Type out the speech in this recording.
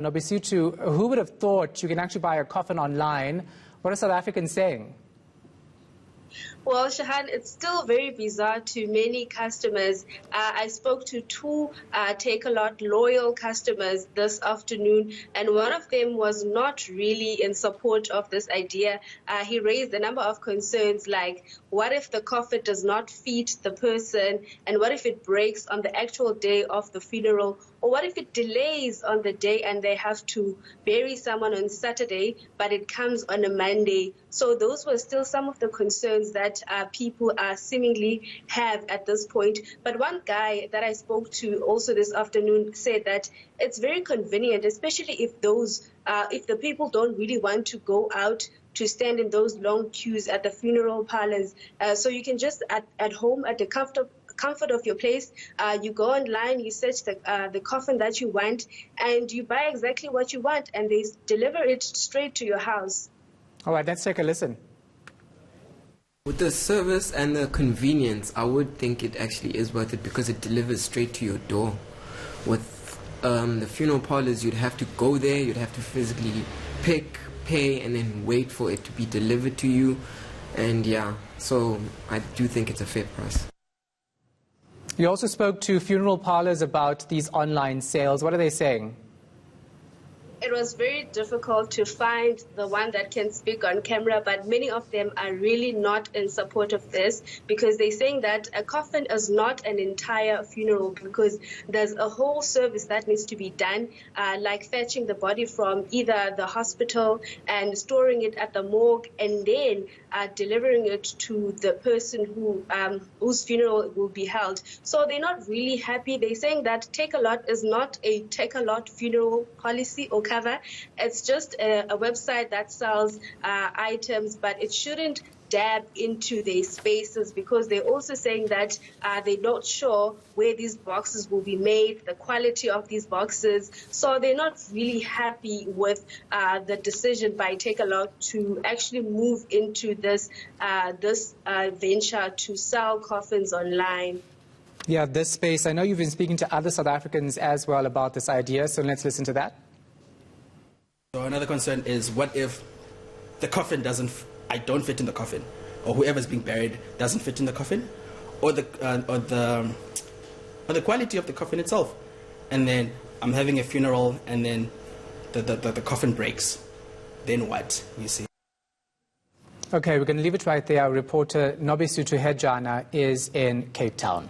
Nobisutu, who would have thought you can actually buy a coffin online? What are South Africans saying? Well, Shahan, it's still very bizarre to many customers. I spoke to two Takealot loyal customers this afternoon, and one of them was not really in support of this idea. He raised a number of concerns like, what if the coffin does not fit the person, and what if it breaks on the actual day of the funeral, or what if it delays on the day and they have to bury someone on Saturday, but it comes on a Monday? So those were still some of the concerns that people seemingly have at this point. But one guy that I spoke to also this afternoon said that it's very convenient, especially if the people don't really want to go out to stand in those long queues at the funeral parlors. So you can just at home at the comfort of your place, you go online, you search the coffin that you want, and you buy exactly what you want, and they deliver it straight to your house. All right, let's take a listen. With the service and the convenience, I would think it actually is worth it because it delivers straight to your door. With the funeral parlors, you'd have to go there, you'd have to physically pick, pay, and then wait for it to be delivered to you. And yeah, so I do think it's a fair price. You also spoke to funeral parlors about these online sales. What are they saying? It was very difficult to find the one that can speak on camera, but many of them are really not in support of this because they're saying that a coffin is not an entire funeral because there's a whole service that needs to be done, like fetching the body from either the hospital and storing it at the morgue and then delivering it to the person whose funeral will be held. So they're not really happy. They're saying that Takealot is not a Takealot funeral policy or cover. It's just a website that sells items, but it shouldn't dab into their spaces because they're also saying that they're not sure where these boxes will be made, the quality of these boxes. So they're not really happy with the decision by Takealot to actually move into this venture to sell coffins online. Yeah, this space. I know you've been speaking to other South Africans as well about this idea, so let's listen to that. So another concern is, what if the coffin I don't fit in the coffin, or whoever's being buried doesn't fit in the coffin, or the quality of the coffin itself, and then I'm having a funeral and then the coffin breaks, then what? You see. Okay, we're going to leave it right there. Our reporter Nobisutu Hedjana is in Cape Town.